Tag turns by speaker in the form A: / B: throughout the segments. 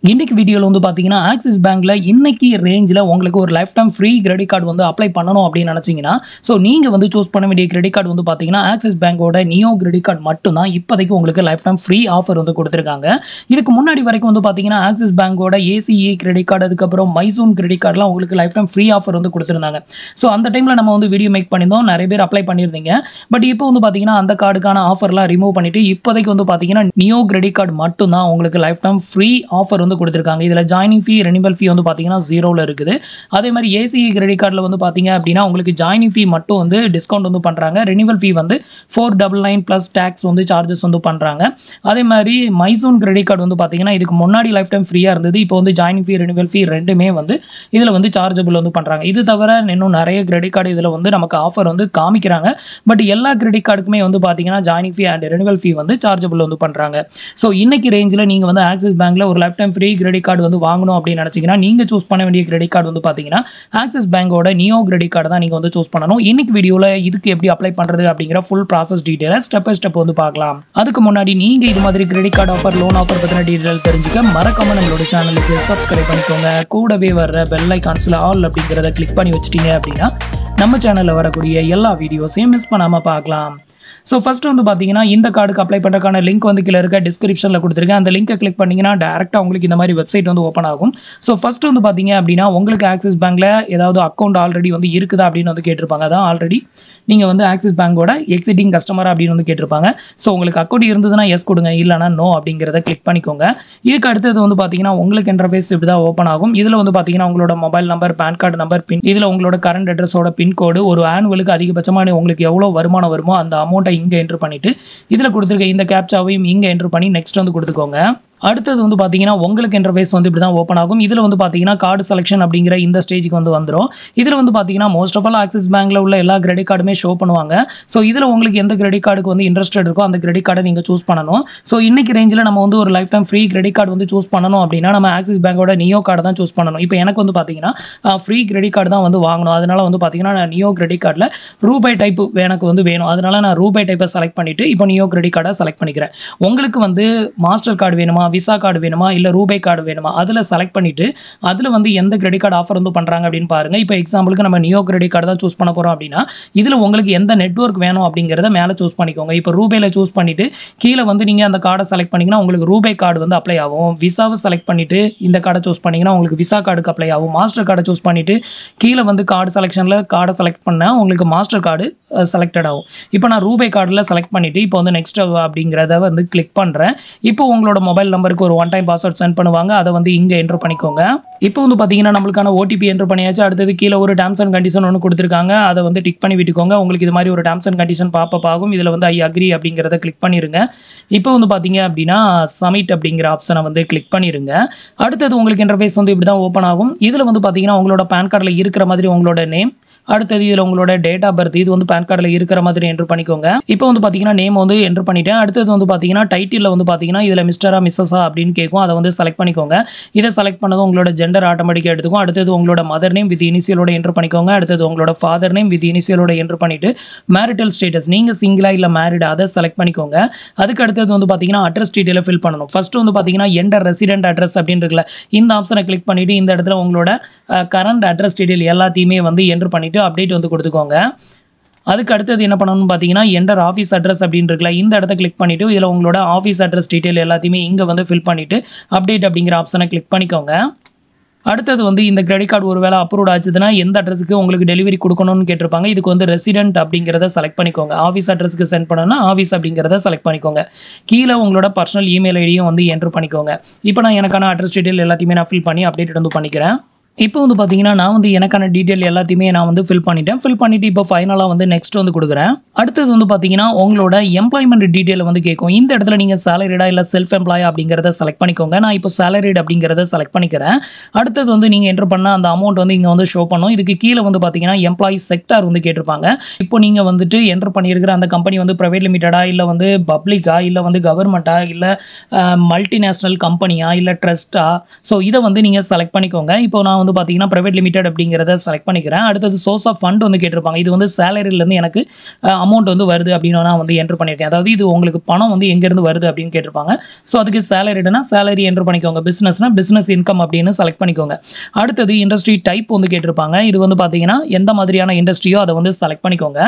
A: இன்னைக்கு வீடியோவில் வந்து பார்த்தீங்கன்னா ஆக்சிஸ் பேங்க்கில் இன்னைக்கு ரேஞ்சில் உங்களுக்கு ஒரு life time free credit card வந்து அப்ளை பண்ணணும் அப்படின்னு நினச்சிங்கன்னா ஸோ நீங்கள் வந்து சூஸ் பண்ண வேண்டிய கிரெடிட் கார்டு வந்து பார்த்தீங்கன்னா ஆக்சிஸ் பேங்கோட நியோ கிரெடிட் கார்டு மட்டும்தான் இப்போதைக்கு உங்களுக்கு லைஃப் டைம் ஃப்ரீ ஆஃபர் வந்து கொடுத்துருக்காங்க. இதுக்கு முன்னாடி வரைக்கும் வந்து பார்த்தீங்கன்னா ஆக்சிஸ் பேங்கோட ஏசிஇ கிரெடிட் கார்டு அதுக்கப்புறம் மைசூன் கிரெடிட் கார்டுலாம் உங்களுக்கு லைஃப் டைம் ஃப்ரீ ஆஃபர் வந்து கொடுத்துருந்தாங்க. ஸோ அந்த டைமில் நம்ம வந்து வீடியோ மேக் பண்ணியிருந்தோம், நிறைய பேர் அப்ளை பண்ணியிருந்தீங்க. பட் இப்போ வந்து பார்த்தீங்கன்னா அந்த கார்டுக்கான ஆஃபர்லாம் ரிமூவ் பண்ணிட்டு இப்போதைக்கு வந்து பார்த்தீங்கன்னா நியோ கிரெடிட் கார்டு மட்டும்தான் உங்களுக்கு லைஃப் டைம் ஃப்ரீ ஆஃபர் வந்து கொடுத்துருக்காங்க. இதில் ஜாயினிங் ஃபீ ரெனிவல் ஃபீ வந்து பார்த்தீங்கன்னா ஜீரோவில் இருக்குது. அதே மாதிரி ஏசிஇ கிரெடிட் கார்டில் வந்து பார்த்தீங்க அப்படின்னா உங்களுக்கு ஜாயினிங் ஃபீ மட்டும் வந்து டிஸ்கவுண்ட் வந்து பண்ணுறாங்க. ரெனிவல் ஃபீ வந்து 499 ப்ளஸ் டேக்ஸ் வந்து சார்ஜஸ் வந்து பண்ணுறாங்க. அதே மாதிரி மைசூன் கிரெடிட் கார்டு வந்து பார்த்தீங்கன்னா இதுக்கு முன்னாடி லைஃப் டைம் ஃப்ரீயாக இருந்தது. இப்போ வந்து ஜாயினிங் ஃபீ ரெனிவல் ஃபீ ரெண்டுமே வந்து இதில் வந்து சார்ஜபிள் வந்து பண்ணுறாங்க. இது தவிர இன்னும் நிறைய கிரெடிட் கார்டு இதில் வந்து நமக்கு ஆஃபர் வந்து காமிக்கிறாங்க. பட் எல்லா கிரெடிட் கார்டுக்குமே வந்து பார்த்தீங்கன்னா ஜாயினிங் ஃபீ அண்ட் ரெனிவல் ஃபீ வந்து சார்ஜபிள் வந்து பண்ணுறாங்க. ஸோ இன்னைக்கு ரேஞ்சில் நீங்கள் வந்து ஆக்சிஸ் பேங்க்கில் ஒரு life time free credit card வந்து வாங்கணும் அப்படின்னு நினச்சிங்கன்னா நீங்கள் சூஸ் பண்ண வேண்டிய கிரெடிட் கார்டு வந்து பார்த்தீங்கன்னா ஆக்சிஸ் பேங்கோட நியோ கிரெடிட் கார்டு தான் நீங்கள் வந்து சூஸ் பண்ணணும். இன்னைக்கு வீடியோவில் இதுக்கு எப்படி அப்ளை பண்ணுறது அப்படிங்கிற ஃபுல் ப்ராசஸ் டீட்டெயிலை ஸ்டெப் பை ஸ்டெப் வந்து பார்க்கலாம். அதுக்கு முன்னாடி நீங்கள் இது மாதிரி credit card offer loan offer பற்றின டீட்டெயில் தெரிஞ்சுக்க மறக்காம நம்மளோட சேனலுக்கு சப்ஸ்கிரைப் பண்ணிக்கோங்க. கூடவே வர்ற பெல் ஐகான்ஸில் ஆல் அப்படிங்கிறத கிளிக் பண்ணி வச்சிட்டீங்க அப்படின்னா நம்ம சேனலில் வரக்கூடிய எல்லா வீடியோஸையும் மிஸ் பண்ணாமல் பார்க்கலாம். ஸோ ஃபஸ்ட்டு வந்து பார்த்தீங்கன்னா இந்த கார்டுக்கு அப்ளை பண்ணுறதுக்கான லிங்க் வந்து கீழே இருக்க டிஸ்கிரிப்ஷனில் கொடுத்துருக்கேன். அந்த லிங்கை கிளிக் பண்ணிங்கன்னா டேரெக்டாக உங்களுக்கு இந்த மாதிரி வெப்சைட் வந்து ஓப்பன் ஆகும். ஸோ ஃபஸ்ட்டு வந்து பார்த்தீங்க அப்படின்னா உங்களுக்கு ஆக்சிஸ் பேங்க்கில் ஏதாவது அக்கௌண்ட் ஆல்ரெடி வந்து இருக்குதா அப்படின்னு வந்து கேட்டிருப்பாங்க. அதான் ஆல்ரெடி நீங்கள் வந்து ஆக்சிஸ் பேங்கோட எக்ஸிட்டிங் கஸ்டமர் அப்படின்னு வந்து கேட்டிருப்பாங்க. ஸோ உங்களுக்கு அக்கௌண்ட் இருந்ததுன்னா எஸ் கொடுங்க, இல்லைனா நோ அப்படிங்கிறத கிளிக் பண்ணிக்கோங்க. இதுக்கு அடுத்தது வந்து பார்த்தீங்கன்னா உங்களுக்கு இன்டர்ஃபேஸ் இப்படி தான் ஓப்பன் ஆகும். இதில் வந்து பார்த்தீங்கன்னா உங்களோட mobile number, PAN card number, PIN, இதில் உங்களோட கரண்ட் அட்ரஸோட பின்கோடு, ஒரு ஆனுவலுக்கு அதிகபட்சமாக உங்களுக்கு எவ்வளோ வருமானம் வருமோ அந்த அமௌண்ட்டை இங்கே என்ட்ரு பண்ணிவிட்டு இதில் கொடுத்துருக்க இந்த கேப்சாவையும் இங்கே என்ட்ரு பண்ணி நெக்ஸ்ட் வந்து கொடுத்துக்கோங்க. அடுத்தது வந்து பார்த்தீங்கன்னா உங்களுக்கு இன்டர்ஃபேஸ் வந்து இப்படி தான் ஓப்பன் ஆகும். இதில் வந்து பார்த்தீங்கன்னா கார்டு செலெக்ஷன் அப்படிங்கிற இந்த ஸ்டேஜுக்கு வந்து வந்துடும். இதில் வந்து பார்த்தீங்கன்னா மோஸ்ட் ஆஃப் ஆல் ஆக்சிஸ் பேங்க்கில் உள்ள எல்லா கிரெடிட் கார்டுமே ஷோ பண்ணுவாங்க. ஸோ இதில் உங்களுக்கு எந்த கிரெடிட் கார்டுக்கு வந்து இன்ட்ரெஸ்டட் இருக்கோ அந்த கிரெடிட் கார்டை நீங்கள் சூஸ் பண்ணணும். ஸோ இன்னைக்கு ரேஞ்சில் நம்ம வந்து ஒரு life time free credit card வந்து சூஸ் பண்ணணும் அப்படின்னா நம்ம ஆக்சிஸ் பேங்கோட நியோ கார்டு தான் சூஸ் பண்ணணும். இப்போ எனக்கு வந்து பார்த்தீங்கன்னா ஃப்ரீ கிரெடிட் கார்டு தான் வந்து வாங்கணும். அதனால வந்து பார்த்தீங்கன்னா நான் நியோ கிரெடிட் கார்டில் ரூபாய் டைப் எனக்கு வந்து வேணும். அதனால நான் ரூபாய் டைப்பை செலக்ட் பண்ணிவிட்டு இப்போ நியோ கிரெடிட் கார்டை செலக்ட் பண்ணிக்கிறேன். உங்களுக்கு வந்து மாஸ்டர் கார்டு வேணுமா, விசா கார்டு வேணுமா, இல்லை ரூபாய் கார்டு வேணுமா, அதில் செலக்ட் பண்ணிவிட்டு அதில் வந்து எந்த கிரெடிட் கார்டு ஆஃபர் வந்து பண்ணுறாங்க அப்படின்னு பாருங்கள். இப்போ எக்ஸாம்பிளுக்கு நம்ம நியோ கிரெடிட் கார்டு தான் சூஸ் பண்ண போகிறோம் அப்படின்னா இதில் உங்களுக்கு எந்த நெட்வொர்க் வேணும் அப்படிங்கிறத மேலே சூஸ் பண்ணிக்கோங்க. இப்போ ரூபாயில் சூஸ் பண்ணிவிட்டு கீழே வந்து நீங்கள் அந்த கார்டை செலக்ட் பண்ணிங்கன்னா உங்களுக்கு ரூபாய் கார்டு வந்து அப்ளை ஆகும். விசாவை செலக்ட் பண்ணிவிட்டு இந்த கார்டை சூஸ் பண்ணிங்கன்னா உங்களுக்கு விசா கார்டுக்கு அப்ளை ஆகும். மாஸ்டர் கார்டை சூஸ் பண்ணிவிட்டு கீழே வந்து கார்டு செலெக்ஷனில் கார்டை செலக்ட் பண்ணால் உங்களுக்கு மாஸ்டர் கார்டு செலக்டட் ஆகும். இப்போ நான் ரூபாய் கார்டில் செலக்ட் பண்ணிவிட்டு இப்போ வந்து நெக்ஸ்ட் அப்படிங்கிறத வந்து கிளிக் பண்ணுறேன். இப்போ உங்களோட மொபைல் நம்பருக்கு ஒரு ஒன் டைம் பாஸ்வேர்ட் சென்ட் பண்ணுவாங்க. அதை வந்து இங்கே என்ட்ரு பண்ணிக்கோங்க. இப்போ வந்து பார்த்தீங்கன்னா நம்மளுக்கான ஓடிபி என்ட்ரு பண்ணியாச்சு. அடுத்தது கீழே ஒரு டேர்ம்ஸ் அண்ட் கண்டிஷன் ஒன்று கொடுத்துருக்காங்க. அதை வந்து டிக் பண்ணி விட்டுக்கோங்க. உங்களுக்கு இது மாதிரி ஒரு டேர்ம்ஸ் அண்ட் கண்டிஷன் பாப்பப் ஆகும். இதில் வந்து ஐ அக்ரி அப்படிங்கிறத கிளிக் பண்ணிடுங்க. இப்போ வந்து பார்த்தீங்க அப்படின்னா சப்மிட் அப்படிங்கிற ஆப்ஷனை வந்து கிளிக் பண்ணிடுங்க. அடுத்தது உங்களுக்கு இன்டர்ஃபேஸ் வந்து இப்படி தான் ஓப்பன் ஆகும். இதில் வந்து பார்த்தீங்கன்னா உங்களோட பேன் கார்டில் இருக்கிற மாதிரி உங்களோட நேம், அடுத்தது இதில் உங்களோட டேட் ஆஃப் பர்த், இது வந்து பேன் கார்டில் இருக்கிற மாதிரி என்ட்ரு பண்ணிக்கோங்க. இப்போ வந்து பார்த்தீங்கன்னா நேம் வந்து என்ட்ரு பண்ணிட்டேன். அடுத்தது வந்து பார்த்தீங்கன்னா டைட்டிலில் வந்து பார்த்தீங்கன்னா இதில் மிஸ்டரா மிஸ்ஸஸா அப்படின்னு கேட்கும். அதை வந்து செலக்ட் பண்ணிக்கோங்க. இதை செலக்ட் பண்ணதும் உங்களோட ஜெண்டர் ஆட்டோமேட்டிக்காக எடுத்துக்கும். அடுத்தது உங்களோட மதர் நேம் வித் இனிஷியலோட என்ட்ரு பண்ணிக்கோங்க. அடுத்தது உங்களோட ஃபாதர் நேம் வித் இனிஷியலோட என்ட்ரு பண்ணிவிட்டு மேரிட்டல் ஸ்டேட்டஸ் நீங்கள் சிங்கிளா இல்லை மேரிட் அதை செலக்ட் பண்ணிக்கோங்க. அதுக்கு அடுத்தது வந்து பார்த்தீங்கன்னா அட்ரஸ் டீட்டெயிலை ஃபில் பண்ணணும். ஃபர்ஸ்ட் வந்து பார்த்தீங்கன்னா என்டர் ரெசிடென்ட் அட்ரஸ் அப்படின்னு இருக்குல்ல, இந்த ஆப்ஷனை கிளிக் பண்ணிவிட்டு இந்த இடத்துல உங்களோட கரண்ட் அட்ரஸ் டீட்டெயில் எல்லாத்தையுமே வந்து என்ட்ரு பண்ணிவிட்டு அப்டேட் வந்து கொடுத்துக்கோங்க. அதுக்கு அடுத்தது என்ன பண்ணணும்னு பார்த்தீங்கன்னா என்டர் ஆஃபீஸ் அட்ரஸ் அப்படின்னு இருக்குல்ல, இந்த இடத்த கிளிக் பண்ணிவிட்டு இதில் உங்களோட ஆஃபீஸ் அட்ரஸ் டீட்டெயில் எல்லாத்தையுமே இங்கே வந்து ஃபில் பண்ணிவிட்டு அப்டேட் அப்படிங்கிற ஆப்ஷனை கிளிக் பண்ணிக்கோங்க. அடுத்தது வந்து இந்த கிரெடிட் கார்டு ஒரு வேளை அப்ரூவ் ஆச்சுதுன்னா எந்த அட்ரஸுக்கு உங்களுக்கு டெலிவரி கொடுக்கணும்னு கேட்டிருப்பாங்க. இதுக்கு வந்து ரெசிடென்ட் அப்படிங்கிறத செலக்ட் பண்ணிக்கோங்க. ஆஃபீஸ் அட்ரஸுக்கு சென்ட் பண்ணணும்னா ஆஃபீஸ் அப்படிங்கிறத செலக்ட் பண்ணிக்கோங்க. கீழே உங்களோட பர்சனல் இமெயில் ஐடியும் வந்து என்ட்ரு பண்ணிக்கோங்க. இப்போ நான் எனக்கான அட்ரஸ் டீட்டெயில் எல்லாத்தையுமே நான் ஃபில் பண்ணி அப்டேட் வந்து பண்ணிக்கிறேன். இப்போ வந்து பார்த்தீங்கன்னா நான் வந்து எனக்கான டீட்டெயில் எல்லாத்தையுமே நான் வந்து ஃபில் பண்ணிவிட்டு இப்போ ஃபைனலாக வந்து நெக்ஸ்ட் வந்து கொடுக்குறேன். அடுத்தது வந்து பார்த்தீங்கன்னா உங்களோட எம்ப்ளாய்மெண்ட் டீட்டெயில் வந்து கேட்கும். இந்த இடத்துல நீங்கள் சேலரிடா இல்லை செல்ஃப் எம்ப்ளாயா அப்படிங்கிறத செலக்ட் பண்ணிக்கோங்க. நான் இப்போ சேலரிட் அப்படிங்கிறத செலக்ட் பண்ணிக்கிறேன். அடுத்தது வந்து நீங்கள் என்ட்ரு பண்ண அந்த அமௌண்ட் வந்து இங்கே வந்து ஷோ பண்ணும். இதுக்கு கீழே வந்து பார்த்தீங்கன்னா எம்ப்ளாயி செக்டார் வந்து கேட்டிருப்பாங்க. இப்போ நீங்கள் வந்துட்டு என்ட்ரு பண்ணியிருக்கிற அந்த கம்பெனி வந்து ப்ரைவேட் லிமிட்டடா இல்லை வந்து பப்ளிக்கா இல்லை வந்து கவர்மெண்ட்டா இல்லை மல்டிநேஷ்னல் கம்பெனியா இல்லை ட்ரஸ்ட்டா, ஸோ இதை வந்து நீங்கள் செலக்ட் பண்ணிக்கோங்க. இப்போ நான் நான் வந்து பார்த்தீங்கன்னா பிரைவேட் லிமிடெட் அப்படிங்கிறத செலக்ட் பண்ணிக்கிறேன். அடுத்தது சோர்ஸ் ஆஃப் ஃபண்ட் வந்து கேட்டிருப்பாங்க. இது வந்து சேலரியிலேருந்து எனக்கு அமௌண்ட் வந்து வருது அப்படின்னு நான் வந்து என்டர் பண்ணியிருக்கேன். அதாவது இது உங்களுக்கு பணம் வந்து எங்கேருந்து வருது அப்படின்னு கேட்டிருப்பாங்க. ஸோ அதுக்கு சேலரிடுனா சேலரி என்டர் பண்ணிக்கோங்க. பிஸ்னஸ்னா பிஸ்னஸ் இன்கம் அப்படின்னு செலக்ட் பண்ணிக்கோங்க. அடுத்தது இண்டஸ்ட்ரி டைப் வந்து கேட்டிருப்பாங்க. இது வந்து பார்த்தீங்கன்னா எந்த மாதிரியான இண்டஸ்ட்ரியோ அதை வந்து செலக்ட் பண்ணிக்கோங்க.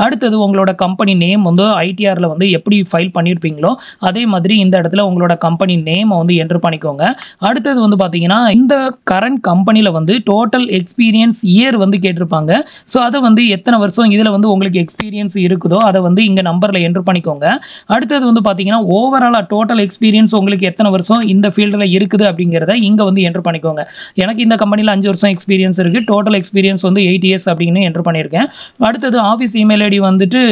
A: அடுத்தது உங்களோட கம்பெனி நேம் வந்து ஐடிஆரில் வந்து எப்படி ஃபைல் பண்ணியிருப்பீங்களோ அதே மாதிரி இந்த இடத்துல உங்களோட கம்பெனி நேமை வந்து என்டர் பண்ணிக்கோங்க. அடுத்தது வந்து பார்த்தீங்கன்னா இந்த கரண்ட் கம்பெனியில் வந்து டோட்டல் எக்ஸ்பீரியன்ஸ் இயர் வந்து கேட்டிருப்பாங்க. ஸோ அதை வந்து எத்தனை வருஷம் இதில் வந்து உங்களுக்கு எக்ஸ்பீரியன்ஸ் இருக்குதோ அதை வந்து இங்கே நம்பரில் என்டர் பண்ணிக்கோங்க. அடுத்தது வந்து பார்த்தீங்கன்னா ஓவராலாக டோட்டல் எக்ஸ்பீரியன்ஸ் உங்களுக்கு எத்தனை வருஷம் இந்த ஃபீல்டில் இருக்குது அப்படிங்கிறத இங்கே வந்து என்டர் பண்ணிக்கோங்க. எனக்கு இந்த கம்பெனியில் 5 வருஷம் எக்ஸ்பீரியன்ஸ் இருக்குது. டோட்டல் எக்ஸ்பீரியன்ஸ் வந்து 8 இயர்ஸ் அப்படின்னு என்டர் பண்ணியிருக்கேன். அடுத்தது ஆஃபீஸ் இமெயில் ஐடி வந்துட்டு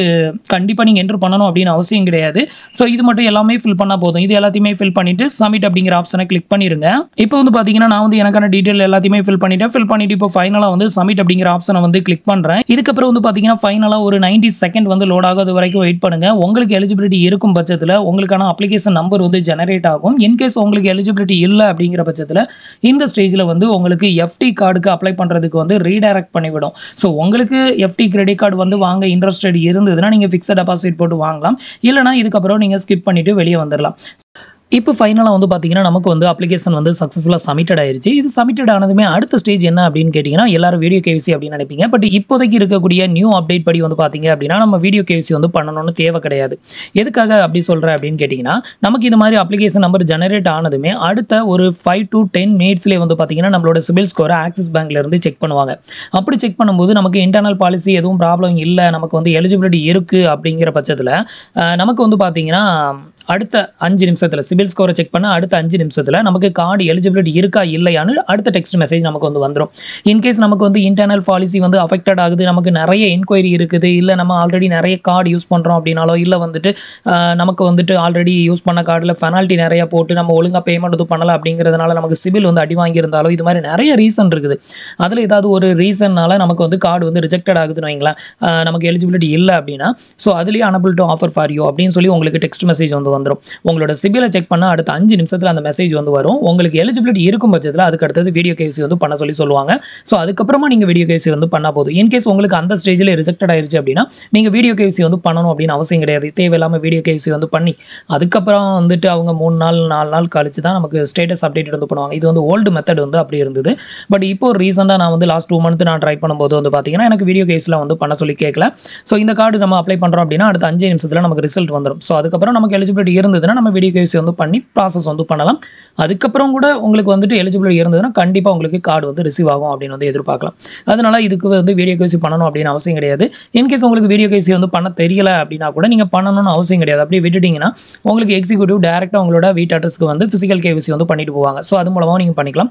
A: கண்டிப்பாக நீங்கள் என்டர் பண்ணணும் அப்படின்னு அவசியம் கிடையாது. ஸோ இது மட்டும் எல்லாமே ஃபில் பண்ணால் போதும். இது எல்லாத்தையுமே ஃபில் பண்ணிவிட்டு சப்மிட் அப்படிங்கிற ஆப்ஷனை கிளிக் பண்ணிடுங்க. இப்போ வந்து பார்த்தீங்கன்னா நான் வந்து எனக்கான டீட்டெயில் எல்லாத்தையுமே ஃபில் பண்ணிவிட்டு இப்போ ஃபைனலாக வந்து சப்மிட் அப்படிங்கிற ஆப்ஷனை வந்து கிளிக் பண்ணுறேன். இதுக்கப்புறம் வந்து பார்த்தீங்கன்னா ஃபைனலாக ஒரு 90 செகண்ட் வந்து லோட் ஆகாத வரைக்கும் வெயிட் பண்ணுங்கள். உங்களுக்கு எலிஜிபிலிட்டி இருக்கும் பட்சத்தில் உங்களுக்கான அப்ளிகேஷன் நம்பர் வந்து ஜெனரேட் ஆகும். இன்கேஸ் உங்களுக்கு எலிஜிபிலிட்டி இல்லை அப்படிங்கிற பட்சத்தில் இந்த ஸ்டேஜில் வந்து உங்களுக்கு எஃப்டி கார்டுக்கு அப்ளை பண்ணுறதுக்கு வந்து ரீடைரக்ட் பண்ணிவிடும். ஸோ உங்களுக்கு எஃப்டி கிரெடிட் கார்டு வந்து வாங்க இன்ட்ரெஸ்டட் இருந்ததுன்னா நீங்கள் ஃபிக்ஸட் டெபாசிட் போட்டு வாங்கலாம். இல்லைனா இதுக்கப்புறம் நீங்கள் ஸ்கிப் பண்ணிவிட்டு வெளியே வந்துடலாம். இப்போ ஃபைனலாக வந்து பார்த்தீங்கன்னா நமக்கு வந்து அப்ளிகேஷன் வந்து சக்ஸஸ்ஃபுல்லாக சப்மிட்டட் ஆயிருச்சு. இது சப்மிட்டட் ஆனதுமே அடுத்த ஸ்டேஜ் என்ன அப்படின்னு கேட்டிங்கன்னா எல்லாரும் வீடியோ கேவிசி அப்படின்னு நினைப்பீங்க. பட் இப்போதைக்கு இருக்கக்கூடிய நியூ அப்டேட் படி வந்து பார்த்தீங்க அப்படின்னா நம்ம வீடியோ கேவிசி வந்து பண்ணணும்னு தேவை கிடையாது. எதுக்காக அப்படி சொல்கிறேன் அப்படின்னு கேட்டிங்கன்னா நமக்கு இது மாதிரி அப்ளிகேஷன் நம்பர் ஜெனரேட் ஆனதுமே அடுத்த ஒரு 5 to 10 மினிட்ஸ்லேயே வந்து பார்த்தீங்கன்னா நம்மளோட சிபில் ஸ்கோரை ஆக்சிஸ் பேங்க்லேருந்து செக் பண்ணுவாங்க. அப்படி செக் பண்ணும்போது நமக்கு இன்டர்னல் பாலிசி எதுவும் ப்ராப்ளம் இல்லை, நமக்கு வந்து எலிஜிபிலிட்டி இருக்குது அப்படிங்கிற பட்சத்தில் நமக்கு வந்து பார்த்தீங்கன்னா அடுத்த 5 நிமிஷத்தில் சிபில் ஸ்கோரை செக் பண்ண அடுத்த 5 நிமிஷத்தில் நமக்கு கார்டு எலிஜிபிலிட்டி இருக்கா இல்லையான்னு அடுத்த டெக்ஸ்ட் மெசேஜ் நமக்கு வந்து வந்துடும். இன்கேஸ் நமக்கு வந்து இன்டர்னல் பாலிசி வந்து அஃபெக்டட் ஆகுது, நமக்கு நிறைய என்கொயரி இருக்குது, இல்லை நம்ம ஆல்ரெடி நிறைய கார்டு யூஸ் பண்ணுறோம் அப்படின்னாலோ இல்லை வந்துட்டு நமக்கு வந்துட்டு ஆல்ரெடி யூஸ் பண்ண கார்டில் பெனால்ட்டி நிறையா போட்டு நம்ம ஒழுங்காக பேமெண்ட் இது பண்ணலை அப்படிங்கிறதுனால நமக்கு சிபில் வந்து அடி வாங்கியிருந்தாலோ இது மாதிரி நிறைய ரீசன் இருக்குது. அதில் ஏதாவது ஒரு ரீசன்னால நமக்கு வந்து கார்டு வந்து ரிஜெக்டட் ஆகுதுன்னு வைங்களேன், நமக்கு எலிஜிபிலிட்டி இல்லை அப்படின்னா ஸோ அதுலேயே unable to offer for you அப்படின்னு சொல்லி உங்களுக்கு டெக்ஸ்ட் மெசேஜ் வந்து வந்துடும். உங்களோட சிபிலை செக் பண்ண அடுத்த 5 நிமிஷத்தில் அந்த மெசேஜ் வந்து வரும். உங்களுக்கு எலிஜிபிலிட்டி இருக்கும் பட்சத்தில் அதுக்கு அடுத்தது வீடியோ கேவிசி வந்து பண்ண சொல்லுவாங்க. ஸோ அதுக்கப்புறமா நீங்கள் வீடியோ கேவிசி வந்து பண்ணால் போதும். இன்கேஸ் உங்களுக்கு அந்த ஸ்டேஜில் ரிஜெக்டட் ஆயிருச்சு அப்படின்னா நீங்கள் வீடியோ கேவிசி வந்து பண்ணணும் அப்படின்னு அவசியம் கிடையாது. தேவையில்லாமல் வீடியோ கேவிசி வந்து பண்ணி அதுக்கப்புறம் வந்துட்டு அவங்க 3 நாள் 4 நாள் கழிச்சு தான் நமக்கு ஸ்டேட்டஸ் அப்டேட் வந்து பண்ணுவாங்க. இது வந்து ஓல்டு மெத்தட் வந்து அப்படி இருந்தது. பட் இப்போ ரீசெண்டாக நான் வந்து லாஸ்ட் 2 மந்த் நான் ட்ரை பண்ணும்போது வந்து பார்த்தீங்கன்னா எனக்கு வீடியோ கேவிசியில் வந்து பண்ண சொல்லி கேட்கல. ஸோ இந்த கார்டு நம்ம அப்ளை பண்ணுறோம் அப்படின்னா அடுத்த 5 நிமிஷத்தில் நமக்கு ரிசல்ட் வந்துடும். ஸோ அதுக்கப்புறம் நமக்கு எலிஜிபிலிட்டி இருந்ததுன்னா நம்ம வீடியோ கேவிசி வந்து பண்ணி ப்ராசஸ் வந்து பண்ணலாம். அதுக்கப்புறம் கூட உங்களுக்கு வந்துட்டு எலிஜிபிலிட்டி இருந்ததுன்னா கண்டிப்பாக உங்களுக்கு கார்டு வந்து ரிசீவ் ஆகும் அப்படின்னு வந்து எதிர்பார்க்கலாம். அதனால இதுக்கு வந்து வீடியோ கேவிசி பண்ணணும் அப்படின்னு அவசியம் கிடையாது. இன்கேஸ் உங்களுக்கு வீடியோ கேவிசி வந்து பண்ண தெரியல அப்படின்னா கூட நீங்கள் பண்ணணும்னு அவசியம் கிடையாது. அப்படியே விட்டுட்டிங்கன்னா உங்களுக்கு எக்ஸிக்யூட்டிவ் டேரெக்டாக உங்களோட வீட்டு அட்ரஸ்க்கு வந்து ஃபிசிக்கல் கேவிசி வந்து பண்ணிட்டு போவாங்க. ஸோ அது மூலமாக நீங்கள் பண்ணிக்கலாம்.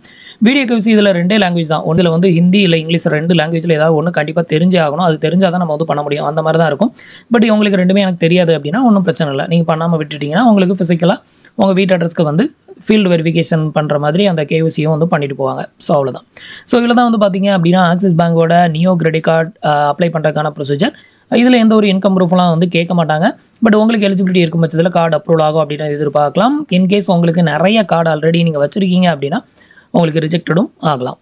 A: வீடியோ கேவிசி இதில் 2 லாங்குவேஜ் தான். ஒன்றில் வந்து ஹிந்தி இல்லை இங்கிலீஷ் 2 லாங்குவேஜில் ஏதாவது ஒன்று கண்டிப்பாக தெரிஞ்சே ஆகணும். அது தெரிஞ்சால் தான் நம்ம வந்து பண்ண முடியும். அந்த மாதிரி தான் இருக்கும். பட் உங்களுக்கு ரெண்டுமே எனக்கு தெரியாது அப்படின்னா ஒன்றும் பிரச்சனை இல்லை. நீங்கள் பண்ணாமல் விட்டுட்டிங்கன்னா உங்களுக்கு ஃபிசிக்கலாக உங்கள் வீட்டு அட்ரஸ்க்கு வந்து ஃபீல்டு வெரிஃபிகேஷன் பண்ணுற மாதிரி அந்த கேவிசியும் வந்து பண்ணிட்டு போவாங்க. ஸோ அவ்வளோதான். ஸோ இதில் தான் வந்து பார்த்தீங்க அப்படின்னா ஆக்சிஸ் பேங்கோட நியோ கிரெடிட் கார்டு அப்ளை பண்ணுறதுக்கான ப்ரொசீஜர். இதில் எந்த ஒரு இன்கம் ப்ரூஃப்லாம் வந்து கேட்க மாட்டாங்க. பட் உங்களுக்கு எலிஜிபிலிட்டி இருக்கும் பட்சத்தில் கார்டு அப்ரூவல் ஆகும் அப்படின்னு எதிர்பார்க்கலாம். இன்கேஸ் உங்களுக்கு நிறைய கார்டு ஆல்ரெடி நீங்கள் வச்சுருக்கீங்க அப்படின்னா உங்களுக்கு ரிஜெக்டடும் ஆகலாம்.